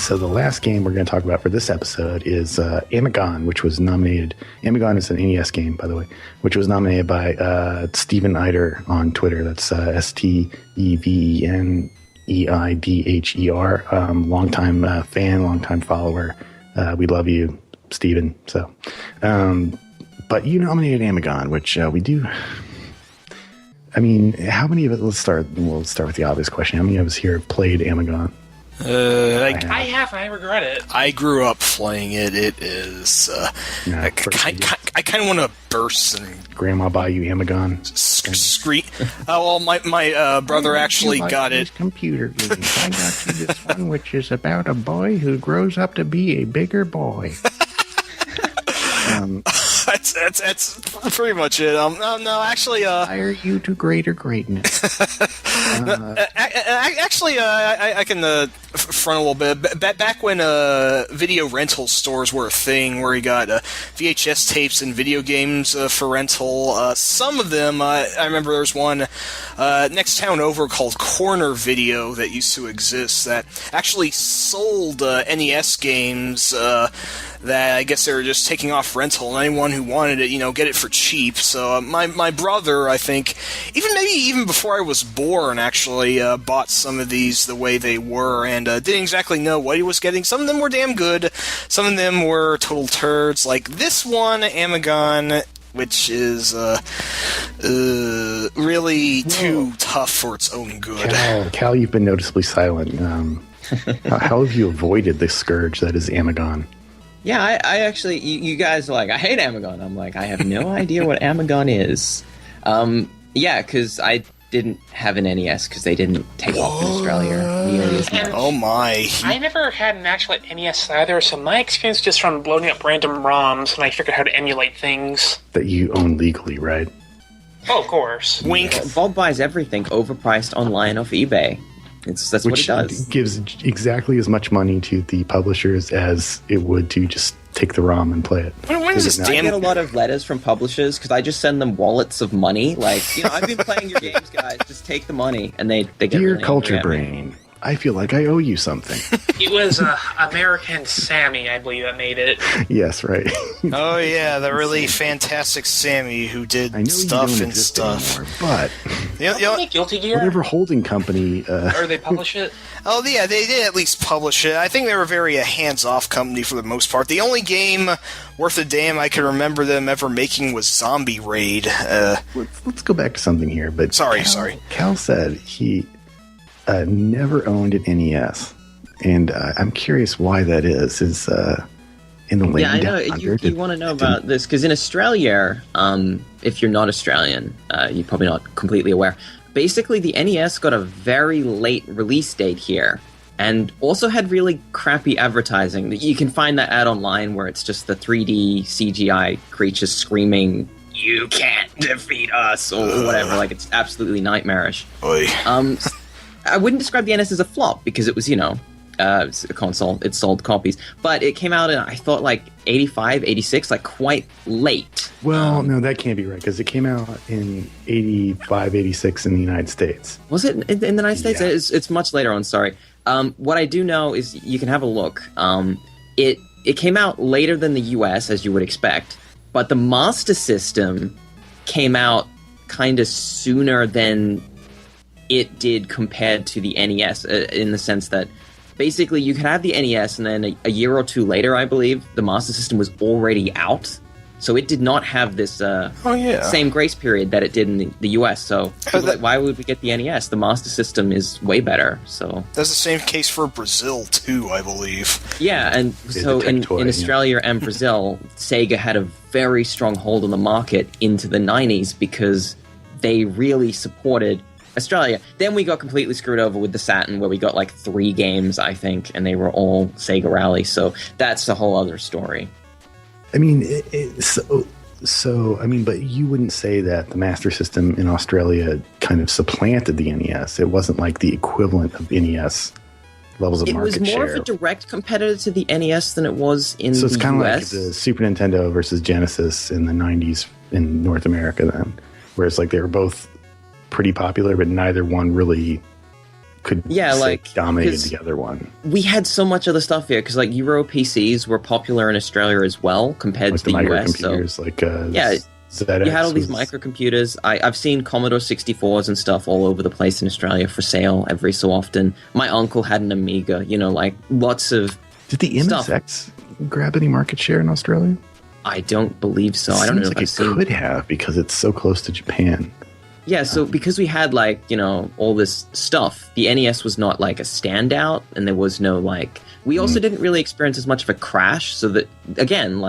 So the last game we're going to talk about for this episode is Amagon, which was nominated. Amagon is an NES game, by the way, which was nominated by Steven Eider on Twitter. That's StevenEidher. Longtime fan, longtime follower. We love you, Steven. So, but you nominated Amagon, which we do. I mean, how many of it? We'll start with the obvious question. How many of us here have played Amagon? I have, and I regret it. I grew up playing it. It is. I kind of want to burst and Grandma buy you Amagon. Scream. Well, my brother actually got it. Computer games. I got you this one, which is about a boy who grows up to be a bigger boy. That's pretty much it. No, actually, hire you to greater greatness. I can front a little bit. Back when video rental stores were a thing, where you got VHS tapes and video games for rental. Some of them, I remember there was one next town over called Corner Video that used to exist that actually sold NES games. That I guess they were just taking off rental, and anyone who wanted it, get it for cheap. So my brother, I think, even before I was born, actually bought some of these the way they were, and didn't exactly know what he was getting. Some of them were damn good, some of them were total turds. Like this one, Amagon, which is really too tough for its own good. Cal, you've been noticeably silent. How have you avoided the scourge that is Amagon? Yeah, I actually, you guys are like, I hate Amagon. I'm like, I have no idea what Amagon is. Yeah, because I didn't have an NES because they didn't take off in Australia nearly as much. Oh my. I never had an actual NES either, so my experience is just from loading up random ROMs, and I figured how to emulate things. That you own legally, right? Oh, of course. Wink. Bob buys everything overpriced online off eBay. That's what it does. Gives exactly as much money to the publishers as it would to just take the ROM and play it. When is this I get a lot of letters from publishers because I just send them wallets of money. Like, I've been playing your games, guys. Just take the money, and they get Dear really Culture angry at me. Brain, I feel like I owe you something. It was American Sammy, I believe, that made it. Yes, right. Oh yeah, the really fantastic Sammy who did I know stuff you don't and exist stuff. anymore, but Guilty Gear? whatever holding company... Or they publish it? Oh yeah, they did at least publish it. I think they were very a hands-off company for the most part. The only game worth a damn I can remember them ever making was Zombie Raid. Let's go back to something here. But Sorry. Cal said he never owned an NES, and I'm curious why that is. Is in the late Yeah, I know. You want to know about this because in Australia, if you're not Australian, you're probably not completely aware. Basically, the NES got a very late release date here, and also had really crappy advertising. You can find that ad online where it's just the 3D CGI creatures screaming, "You can't defeat us," or whatever. Like, it's absolutely nightmarish. Oy. I wouldn't describe the NES as a flop because it was, it's a console. It sold copies. But it came out in, I thought, like 85, 86, like quite late. Well, no, that can't be right because it came out in 85, 86 in the United States. Was it in the United States? Yeah. It's much later on, sorry. What I do know is you can have a look. It came out later than the US, as you would expect. But the Master System came out kind of sooner than it did compared to the NES, in the sense that basically you could have the NES and then a year or two later, I believe, the Master System was already out. So it did not have this same grace period that it did in the US. So why would we get the NES? The Master System is way better. So that's the same case for Brazil too, I believe. Yeah, and so in Australia and Brazil, Sega had a very strong hold on the market into the 90s because they really supported Australia. Then we got completely screwed over with the Saturn, where we got like 3 games, I think, and they were all Sega Rally. So that's a whole other story. I mean, but you wouldn't say that the Master System in Australia kind of supplanted the NES. It wasn't like the equivalent of NES levels of market share. It was more of a direct competitor to the NES than it was in the US. So it's kind of like the Super Nintendo versus Genesis in the 90s in North America then, where it's like they were both pretty popular, but neither one really could Yeah, say like, dominated 'cause the other one. we had so much other stuff here because like Euro PCs were popular in Australia as well compared Like to the US. So microcomputers, like yeah, ZX you had all these was- microcomputers. I've seen Commodore 64s and stuff all over the place in Australia for sale every so often. My uncle had an Amiga, like lots of Did the stuff. MSX grab any market share in Australia? I don't believe so. I don't know Seems if like I've it seen. could have because it's so close to Japan. Yeah, so because we had all this stuff, the NES was not like a standout, and there was no we also didn't really experience as much of a crash, so that again,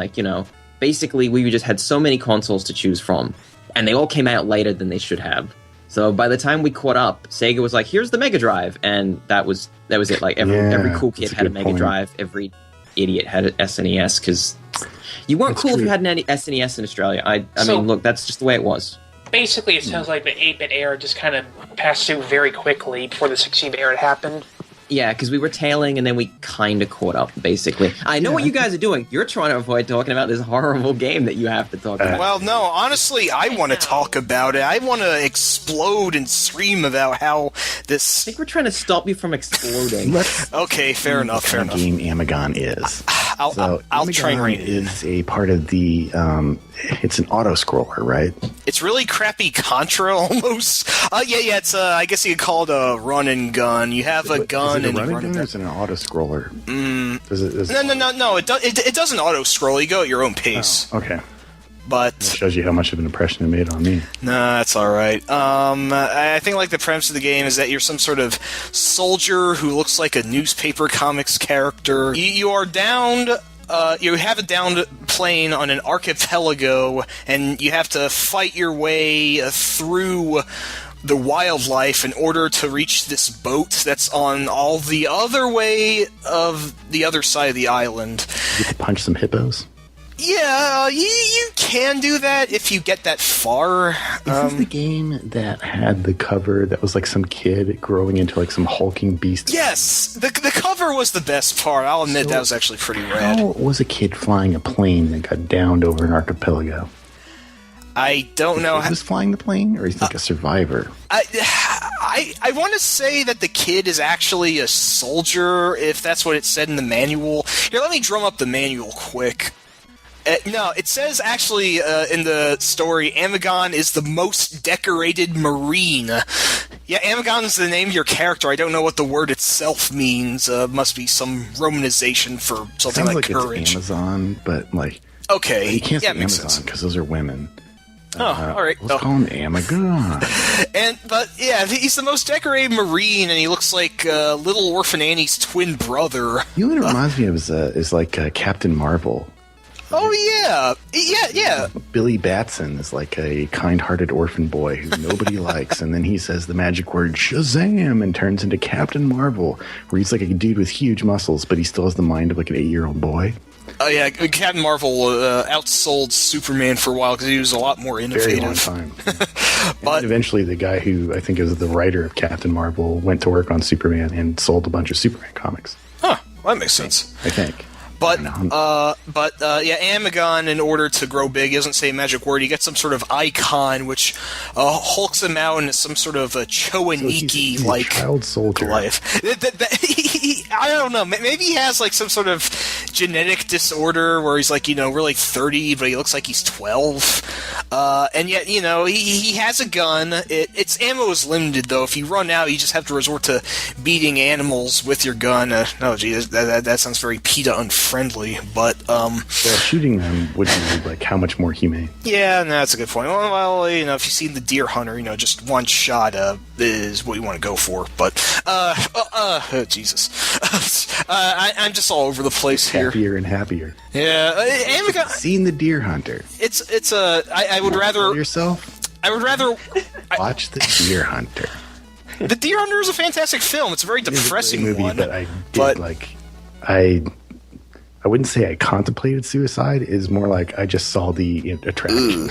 basically we just had so many consoles to choose from, and they all came out later than they should have. So by the time we caught up, Sega was like, "Here's the Mega Drive," and that was it. Like every cool kid that's a had a good Mega point. Drive, every idiot had an SNES because you weren't That's cool if true. you had an SNES in Australia. I So- mean, look, that's just the way it was. Basically, it sounds like the 8-bit era just kind of passed through very quickly before the 16-bit era happened. Yeah, because we were tailing and then we kind of caught up, basically. I know what you guys are doing. You're trying to avoid talking about this horrible game that you have to talk about. Well, no, honestly, I want to talk about it. I want to explode and scream about how I this... think we're trying to stop you from exploding. Okay, fair enough, fair What enough. game Amagon is. I'll try and read it. Is a part of the. It's an auto scroller, right? It's really crappy Contra almost. Yeah. It's I guess you could call it a run and gun. You have a gun Is it a and you running run gun and or gun. is it an auto scroller? Does it, No. It doesn't auto scroll. You go at your own pace. Okay. But That shows you how much of an impression it made on me. nah, that's all right. I think the premise of the game is that you're some sort of soldier who looks like a newspaper comics character. You are downed. You have a downed plane on an archipelago, and you have to fight your way through the wildlife in order to reach this boat that's on all the other way of the other side of the island. You get to punch some hippos. Yeah, you can do that if you get that far. Is this the game that had the cover that was like some kid growing into like some hulking beast? Yes, the cover was the best part. I'll admit that was actually pretty rad. How was a kid flying a plane that got downed over an archipelago? I don't know. Is this flying the plane, or is he like a survivor? I want to say that the kid is actually a soldier, if that's what it said in the manual. Here, let me drum up the manual quick. No, it says actually in the story, Amagon is the most decorated Marine. Yeah, Amagon is the name of your character. I don't know what the word itself means. Must be some romanization for something Sounds like like courage. it's Amazon, but like Okay, you can't say yeah, it makes Amazon sense. because those are women. Oh, all right. Let's call him Amagon. But yeah, he's the most decorated Marine, and he looks like little Orphan Annie's twin brother. You know what it reminds me of is like Captain Marvel. Oh yeah. Billy Batson is like a kind-hearted orphan boy who nobody likes, and then he says the magic word Shazam and turns into Captain Marvel, where he's like a dude with huge muscles, but he still has the mind of like an 8-year-old boy. Oh yeah, Captain Marvel outsold Superman for a while because he was a lot more Very long innovative. time. But And eventually, the guy who I think is the writer of Captain Marvel went to work on Superman and sold a bunch of Superman comics. well, that makes sense. I think. But I don't know. yeah, Amagon, in order to grow big, he doesn't say a magic word. He gets some sort of icon which hulks him out into some sort of a Choaniki He's a like child soldier. life. I don't know. Maybe he has like some sort of genetic disorder where he's like, we're like 30, but he looks like he's 12. And yet, he has a gun. Its ammo is limited, though. If you run out, you just have to resort to beating animals with your gun. Oh, geez, that sounds very PETA unfriendly. But Well, shooting them would be like how much more humane. yeah, no, that's a good point. Well, if you see the deer hunter, just one shot is what you want to go for. But Jesus, I'm just all over the place here. Happier and happier. Yeah, Amagon. Seen the Deer Hunter. I would Tell rather. yourself. I would rather. Watch the Deer Hunter. The Deer Hunter is a fantastic film. It's a very It's a great depressing movie, one. but I did but- I wouldn't say I contemplated suicide. Is more like I just saw the attraction.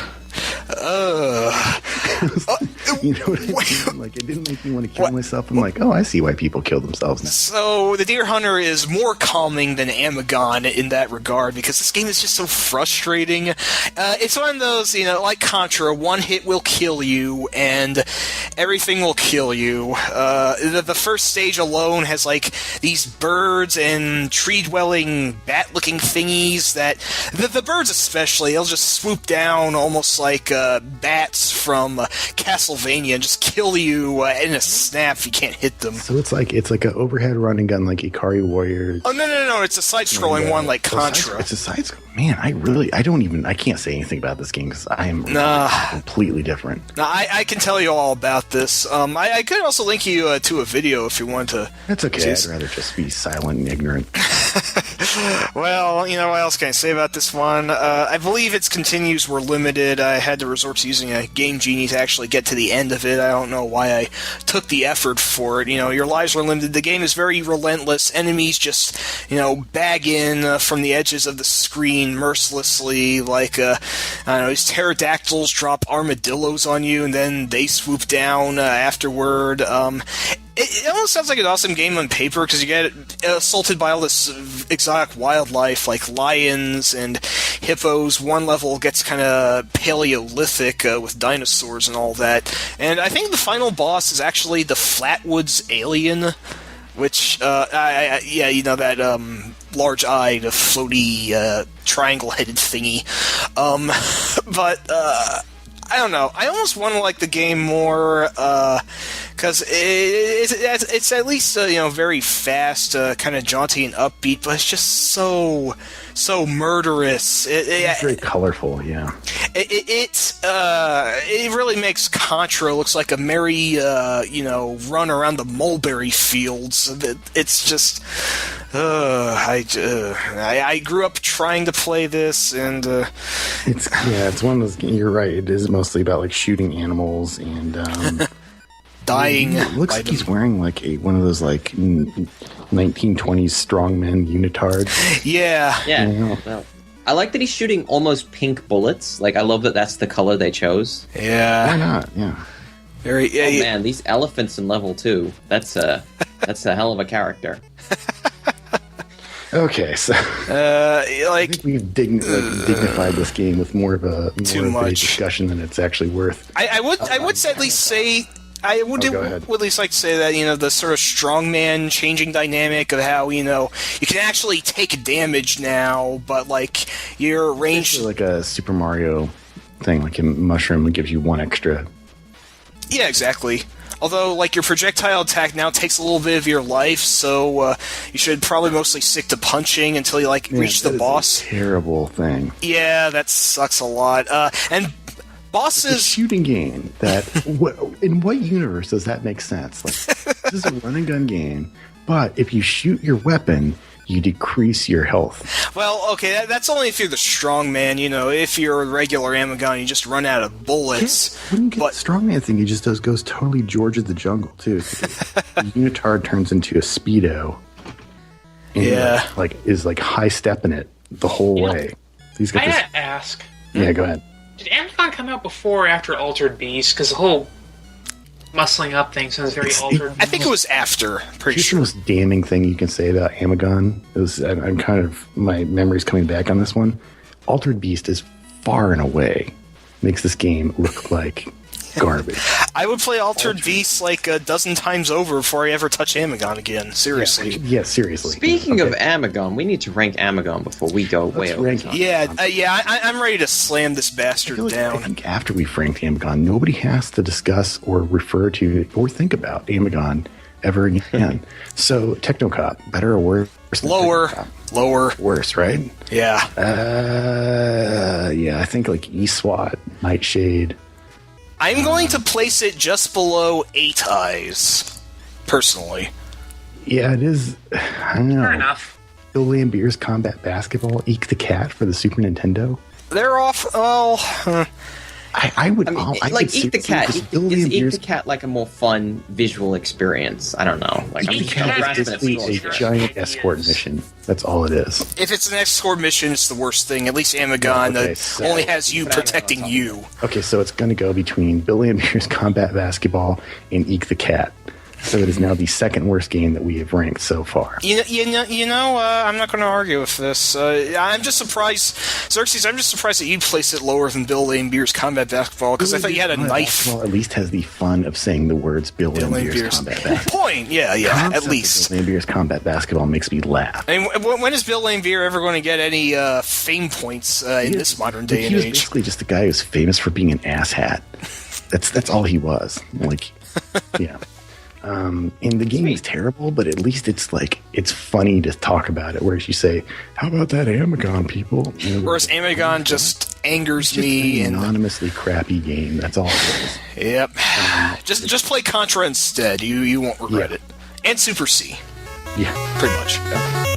You know what I mean? Like, it didn't make me want to kill myself. I'm like, oh, I see why people kill themselves now. So, the Deer Hunter is more calming than Amagon in that regard, because this game is just so frustrating. It's one of those, like Contra, one hit will kill you, and everything will kill you. The first stage alone has, like, these birds and tree-dwelling, bat-looking thingies that... The birds especially, they'll just swoop down almost like bats from Castlevania and just kill you in a snap if you can't hit them. So it's like an overhead running gun like Ikari Warriors. Oh, no, it's a side-scrolling one like Contra. It's a side-scroll. Man, I can't say anything about this game because I am completely different. No, I can tell you all about this. I could also link you to a video if you want to. That's okay. I'd rather just be silent and ignorant. Well, what else can I say about this one? I believe its continues were limited. I had to resort to using a Game Genie to actually get to the end of it. I don't know why I took the effort for it. Your lives are limited. The game is very relentless. Enemies just, bag in from the edges of the screen mercilessly. Like, I don't know, these pterodactyls drop armadillos on you, and then they swoop down afterward. It almost sounds like an awesome game on paper because you get assaulted by all this exotic wildlife like lions and hippos. One level gets kind of Paleolithic with dinosaurs and all that. And I think the final boss is actually the Flatwoods alien, which, that large-eyed, floaty, triangle-headed thingy. But I don't know. I almost want to like the game more because it's at least very fast, kind of jaunty and upbeat, but it's just so murderous. It's very colorful, yeah. It really makes Contra looks like a merry run around the mulberry fields. It's just I grew up trying to play this, and it's one of those. You're right. It is mostly about like shooting animals and dying. It looks like he's wearing like one of those like 1920s strongmen unitards. Yeah. Well, I like that he's shooting almost pink bullets. Like, I love that that's the color they chose. Yeah. Why not? Yeah. Man, these elephants in level 2. That's a hell of a character. Okay, so I think we've dignified this game with more of a discussion than it's actually worth. I would at least say I would at least like to say that the sort of strongman changing dynamic of how you can actually take damage now, but like your range like a Super Mario thing, like a mushroom that gives you one extra. Yeah, exactly. Although, like, your projectile attack now takes a little bit of your life, so you should probably mostly stick to punching until you, reach the boss. A terrible thing. Yeah, that sucks a lot. And bosses... It's a shooting game. In what universe does that make sense? Like, this is a run-and-gun game, but if you shoot your weapon, you decrease your health. Well, okay, that's only if you're the strong man. If you're a regular Amagon, you just run out of bullets. When you get the strongman thing, he just goes totally George of the Jungle, too. The unitard turns into a Speedo. And is high stepping it the whole way. He's got I gotta ask. Yeah, go ahead. Did Amagon come out before or after Altered Beast? Because the whole muscling up thing sounds very Altered. I think it was after. Pretty sure. The most damning thing you can say about Amagon is I'm kind of my memory's coming back on this one. Altered Beast is far and away makes this game look like garbage. I would play Altered Beast like a dozen times over before I ever touch Amagon again. Seriously. Yeah, seriously. Speaking of Amagon, we need to rank Amagon before we go way over. I'm ready to slam this bastard down. I think after we rank Amagon, nobody has to discuss or refer to or think about Amagon ever again. So, Technocop, better or worse? Lower. Worse, right? Yeah. I think like eSWAT, Nightshade. I'm going to place it just below 8 Eyes, personally. Yeah, it is. I don't know. Fair enough. Bill Lambier's Combat Basketball, Eek the Cat for the Super Nintendo. They're off. Well, I would like Eat the Cat. seriously, Is Billy and Eat Beer's the Cat like a more fun visual experience? I don't know. Like I'm Eat just the Cat grasping is at basically straws a here. giant escort mission. That's all it is. If it's an escort mission, it's the worst thing. At least Amagon Okay, so- only has you But Amagon protecting on top. you. Okay, so it's going to go between Billy and Beer's Combat Basketball and Eek the Cat. So it is now the second worst game that we have ranked so far. I'm not going to argue with this. I'm just surprised, Xerxes. I'm just surprised that you placed it lower than Billy and Beer's Combat Basketball because I thought you had a Combat knife. Basketball at least has the fun of saying the words Billy and Beer's Combat Basketball. Point, yeah, Concept at of least. Billy and Beer's Combat Basketball makes me laugh. I mean, when is Bill Lane Beer ever going to get any fame points in this modern day He and was age? basically just a guy who's famous for being an asshat. That's all he was. Like, yeah. And the game is terrible, but at least it's funny to talk about it. Whereas you say, "How about that Amagon, people?" You know, Whereas Amagon just angers it's just me an and anonymously crappy game. That's all it is. yep. Just play Contra instead. You won't regret Yeah. it. And Super C, Yeah. pretty much.